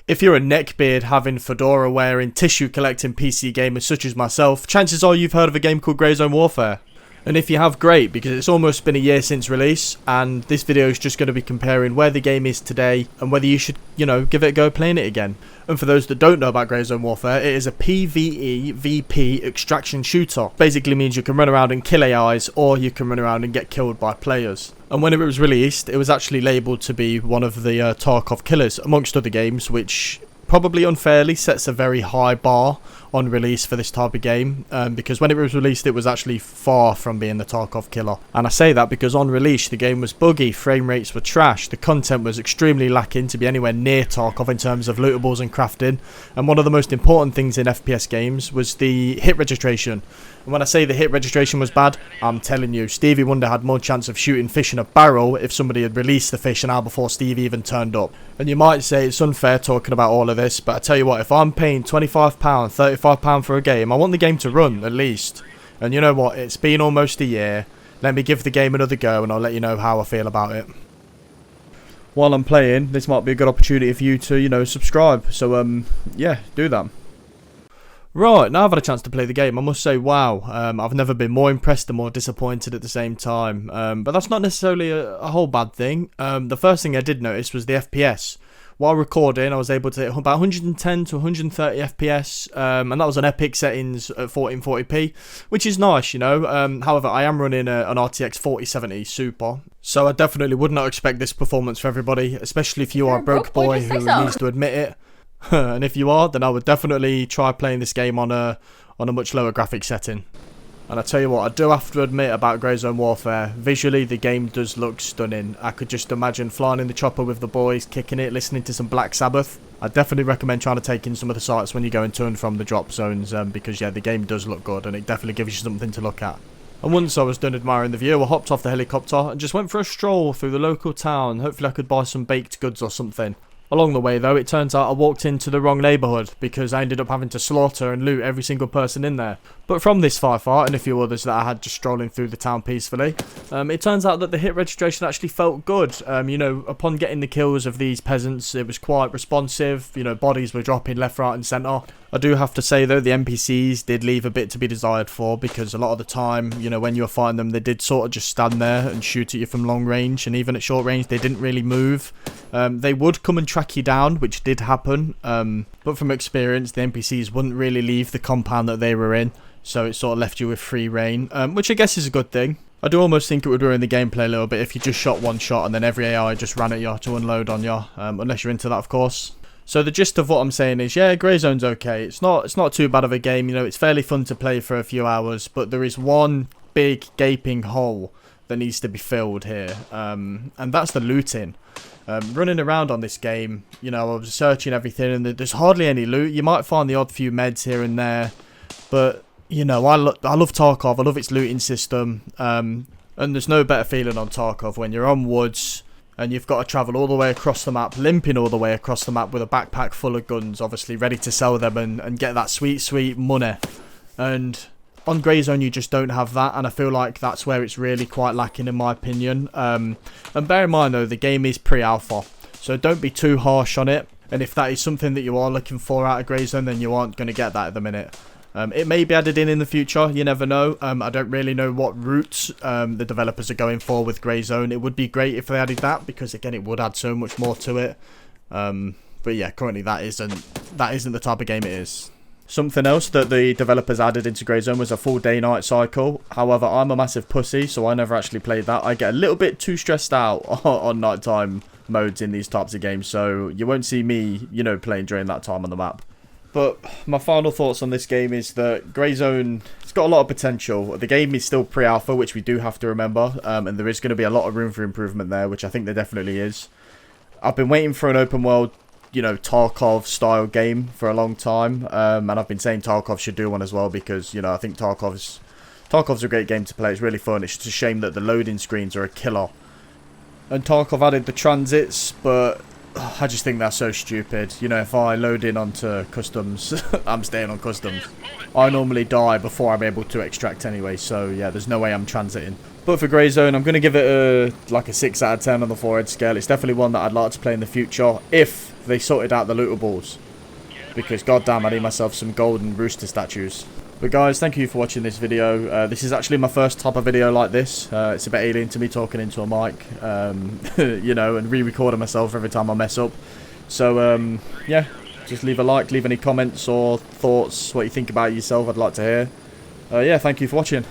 If you're a neckbeard having fedora wearing tissue collecting PC gamer such as myself, chances are you've heard of a game called Grey Zone Warfare. And if you have, great, because it's almost been a year since release, and this video is just going to be comparing where the game is today and whether you should, give it a go playing it again. And for those that don't know about Grey Zone Warfare, it is a PvE VP extraction shooter. Basically means you can run around and kill AIs, or you can run around and get killed by players. And when it was released, it was actually labelled to be one of the TARKOV Killers, amongst other games, which probably unfairly sets a very high bar on release for this type of game, because when it was released it was actually far from being the TARKOV Killer. And I say that because on release the game was buggy, frame rates were trash, the content was extremely lacking to be anywhere near Tarkov in terms of lootables and crafting, and one of the most important things in FPS games was the hit registration. And when I say the hit registration was bad, I'm telling you, Stevie Wonder had more chance of shooting fish in a barrel if somebody had released the fish an hour before Stevie even turned up. And you might say it's unfair talking about all of this, but I tell you what, if I'm paying £25, £35 for a game, I want the game to run, at least. And you know what, it's been almost a year. Let me give the game another go and I'll let you know how I feel about it. While I'm playing, this might be a good opportunity for you to, subscribe. So, yeah, do that. Right, now I've had a chance to play the game, I must say, wow, I've never been more impressed and more disappointed at the same time, but that's not necessarily a whole bad thing. The first thing I did notice was the FPS. While recording, I was able to hit about 110 to 130 FPS, and that was on Epic settings at 1440p, which is nice, however, I am running an RTX 4070 Super, so I definitely would not expect this performance for everybody, especially if you are a broke boy who needs to admit it. And if you are, then I would definitely try playing this game on a much lower graphic setting. And I tell you what, I do have to admit about Grey Zone Warfare, visually the game does look stunning. I could just imagine flying in the chopper with the boys, kicking it, listening to some Black Sabbath. I definitely recommend trying to take in some of the sights when you're going to and from the drop zones, because yeah, the game does look good and it definitely gives you something to look at. And once I was done admiring the view, I hopped off the helicopter and just went for a stroll through the local town. Hopefully I could buy some baked goods or something. Along the way though, it turns out I walked into the wrong neighbourhood because I ended up having to slaughter and loot every single person in there. But from this firefight and a few others that I had just strolling through the town peacefully, it turns out that the hit registration actually felt good. Upon getting the kills of these peasants, it was quite responsive, bodies were dropping left, right and centre. I do have to say though, the NPCs did leave a bit to be desired for, because a lot of the time, when you were fighting them, they did sort of just stand there and shoot at you from long range, and even at short range they didn't really move. They would come and track you down, which did happen, but from experience the NPCs wouldn't really leave the compound that they were in, so it sort of left you with free reign, which I guess is a good thing. I do almost think it would ruin the gameplay a little bit if you just shot one shot and then every AI just ran at you to unload on you, unless you're into that of course. So the gist of what I'm saying is, yeah, Grey Zone's okay. It's not too bad of a game, it's fairly fun to play for a few hours, but there is one big gaping hole that needs to be filled here, and that's the looting. Running around on this game, I was searching everything and there's hardly any loot. You might find the odd few meds here and there, but I love Tarkov, I love its looting system, and there's no better feeling on Tarkov when you're on woods and you've got to travel all the way across the map, limping all the way across the map with a backpack full of guns, obviously ready to sell them and get that sweet, sweet money. And on Grey Zone you just don't have that, and I feel like that's where it's really quite lacking in my opinion. And bear in mind though, the game is pre-alpha, so don't be too harsh on it, and if that is something that you are looking for out of Grey Zone, then you aren't going to get that at the minute. It may be added in the future, you never know. I don't really know what routes the developers are going for with Grey Zone. It would be great if they added that, because again it would add so much more to it. But yeah, currently that isn't the type of game it is. Something else that the developers added into Grey Zone was a full day-night cycle. However, I'm a massive pussy, so I never actually played that. I get a little bit too stressed out on nighttime modes in these types of games, so you won't see me, playing during that time on the map. But my final thoughts on this game is that Grey Zone, it's got a lot of potential. The game is still pre-alpha, which we do have to remember, and there is going to be a lot of room for improvement there, which I think there definitely is. I've been waiting for an open world, Tarkov style game for a long time, and I've been saying Tarkov should do one as well, because I think Tarkov's a great game to play. It's really fun. It's just a shame that the loading screens are a killer. And Tarkov added the transits, but I just think that's so stupid. If I load in onto customs, I'm staying on customs. I normally die before I'm able to extract anyway, so yeah, there's no way I'm transiting. But for Grey Zone, I'm going to give it a 6 out of 10 on the forehead scale. It's definitely one that I'd like to play in the future, if they sorted out the lootables. Because goddamn, I need myself some golden rooster statues. But guys, thank you for watching this video. This is actually my first type of video like this. It's a bit alien to me talking into a mic, you know, and re-recording myself every time I mess up. So, yeah, just leave a like, leave any comments or thoughts, what you think about yourself, I'd like to hear. Yeah, thank you for watching.